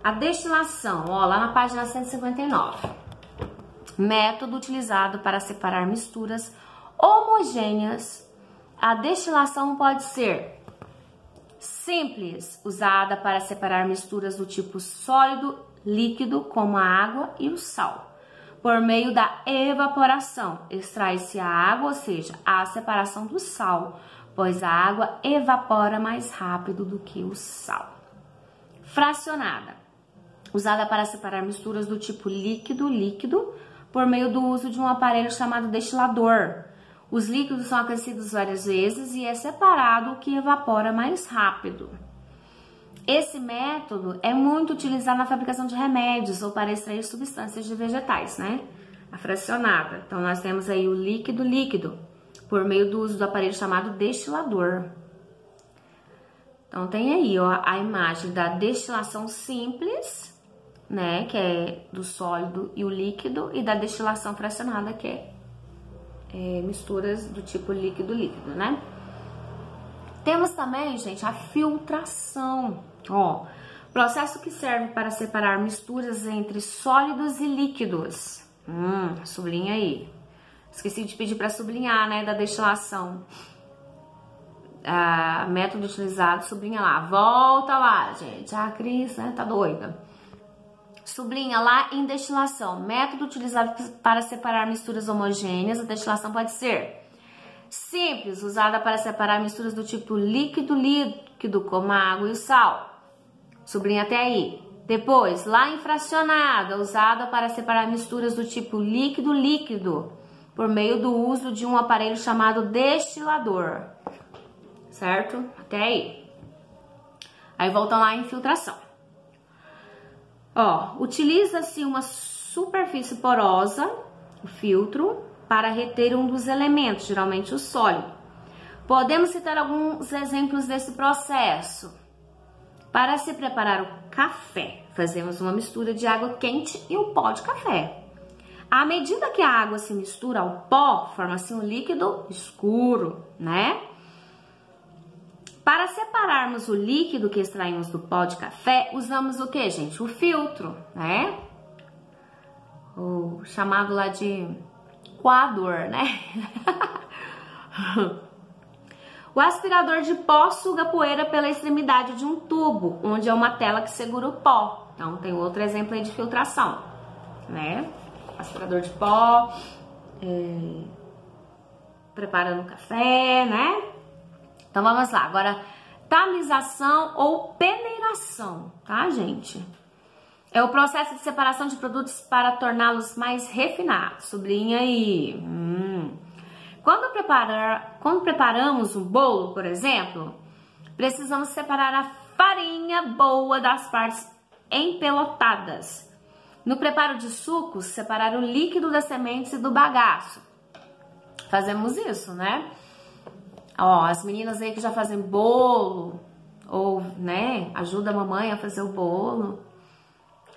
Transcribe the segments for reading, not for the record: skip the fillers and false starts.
A destilação, ó, lá na página 159. Método utilizado para separar misturas homogêneas. A destilação pode ser simples, usada para separar misturas do tipo sólido, líquido, como a água e o sal. Por meio da evaporação, extrai-se a água, ou seja, a separação do sal, pois a água evapora mais rápido do que o sal. Fracionada, usada para separar misturas do tipo líquido, por meio do uso de um aparelho chamado destilador. Os líquidos são aquecidos várias vezes e é separado o que evapora mais rápido. Esse método é muito utilizado na fabricação de remédios ou para extrair substâncias de vegetais, né? A fracionada. Então, nós temos aí o líquido, por meio do uso do aparelho chamado destilador. Então, tem aí, ó, a imagem da destilação simples, né, que é do sólido e o líquido, e da destilação fracionada, que é misturas do tipo líquido, né? Temos também, gente, a filtração, ó, processo que serve para separar misturas entre sólidos e líquidos. Sublinha aí. Esqueci de pedir para sublinhar, né, da destilação. Método utilizado, sublinha lá. Volta lá, gente. A Cris, né, tá doida. Sublinha lá em destilação. Método utilizado para separar misturas homogêneas. A destilação pode ser simples, usada para separar misturas do tipo líquido, como a água e o sal. Sublinha até aí. Depois, lá em fracionada, usada para separar misturas do tipo líquido, por meio do uso de um aparelho chamado destilador. Certo? Até aí. Aí voltam lá em filtração. Ó, utiliza-se uma superfície porosa, o filtro, para reter um dos elementos, geralmente o sólido. Podemos citar alguns exemplos desse processo. Para se preparar o café, fazemos uma mistura de água quente e o pó de café. À medida que a água se mistura ao pó, forma-se um líquido escuro, né? Para separarmos o líquido que extraímos do pó de café, usamos o que, gente? O filtro, né? O chamado lá de coador, né? O aspirador de pó suga a poeira pela extremidade de um tubo, onde é uma tela que segura o pó. Então, tem outro exemplo aí de filtração, né? Aspirador de pó, preparando o café, né? Então, vamos lá. Agora, tamização ou peneiração, tá, gente? É o processo de separação de produtos para torná-los mais refinados. Sublinha aí. Quando preparamos um bolo, por exemplo, precisamos separar a farinha boa das partes empelotadas. No preparo de sucos, separar o líquido das sementes e do bagaço. Fazemos isso, né? Ó, as meninas aí que já fazem bolo, ou, né, ajuda a mamãe a fazer o bolo,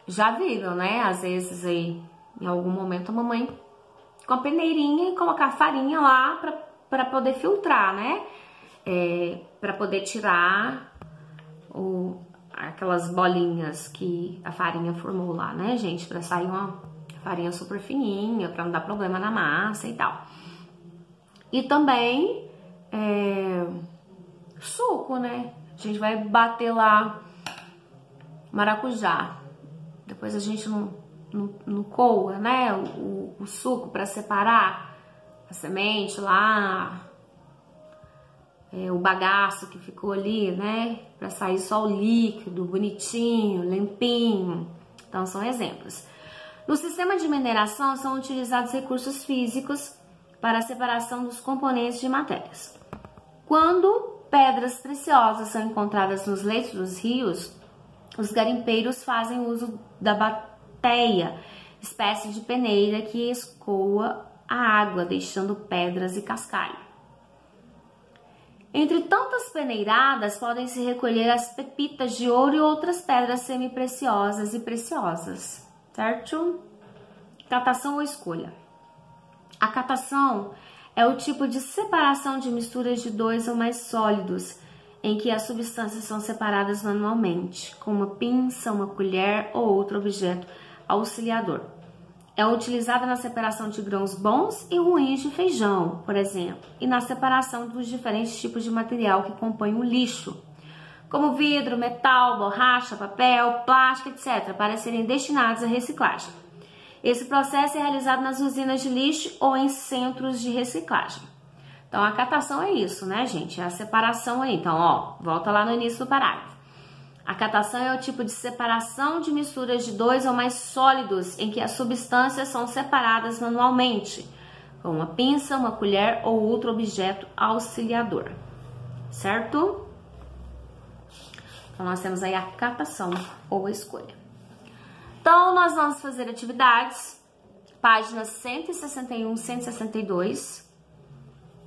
já viram, né? Às vezes aí, em algum momento, a mamãe com a peneirinha e colocar a farinha lá para poder filtrar, né? Para poder tirar aquelas bolinhas que a farinha formou lá, né, gente? Para sair uma farinha super fininha, para não dar problema na massa e tal. E também suco, né? A gente vai bater lá maracujá. Depois a gente não coa, né? O suco para separar a semente lá, o bagaço que ficou ali, né? Para sair só o líquido, bonitinho, limpinho. Então, são exemplos. No sistema de mineração, são utilizados recursos físicos para a separação dos componentes de matérias. Quando pedras preciosas são encontradas nos leitos dos rios, os garimpeiros fazem uso da bateia, espécie de peneira que escoa a água, deixando pedras e cascalho. Entre tantas peneiradas, podem-se recolher as pepitas de ouro e outras pedras semi-preciosas e preciosas, certo? Catação ou escolha. A catação é o tipo de separação de misturas de dois ou mais sólidos em que as substâncias são separadas manualmente, com uma pinça, uma colher ou outro objeto auxiliador. É utilizada na separação de grãos bons e ruins de feijão, por exemplo, e na separação dos diferentes tipos de material que compõem o lixo, como vidro, metal, borracha, papel, plástico, etc., para serem destinados à reciclagem. Esse processo é realizado nas usinas de lixo ou em centros de reciclagem. Então, a catação é isso, né, gente? É a separação aí. Então, ó, volta lá no início do parágrafo. A catação é o tipo de separação de misturas de dois ou mais sólidos em que as substâncias são separadas manualmente, com uma pinça, uma colher ou outro objeto auxiliador, certo? Então, nós temos aí a catação ou a escolha. Então, nós vamos fazer atividades, páginas 161, 162,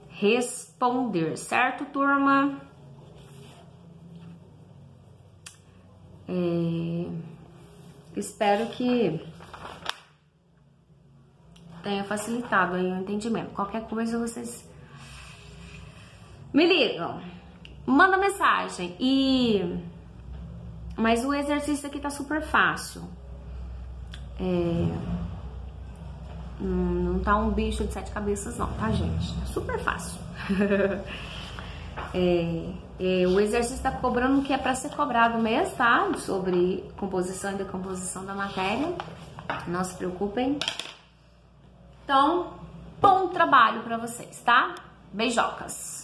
responder, certo, turma? Espero que tenha facilitado aí o entendimento. Qualquer coisa, vocês me ligam, manda mensagem. Mas o exercício aqui tá super fácil. Não tá um bicho de 7 cabeças não, tá, gente? Tá super fácil. O exercício tá cobrando o que é para ser cobrado mesmo, tá? Sobre composição e decomposição da matéria. Não se preocupem. Então, bom trabalho para vocês, tá? Beijocas!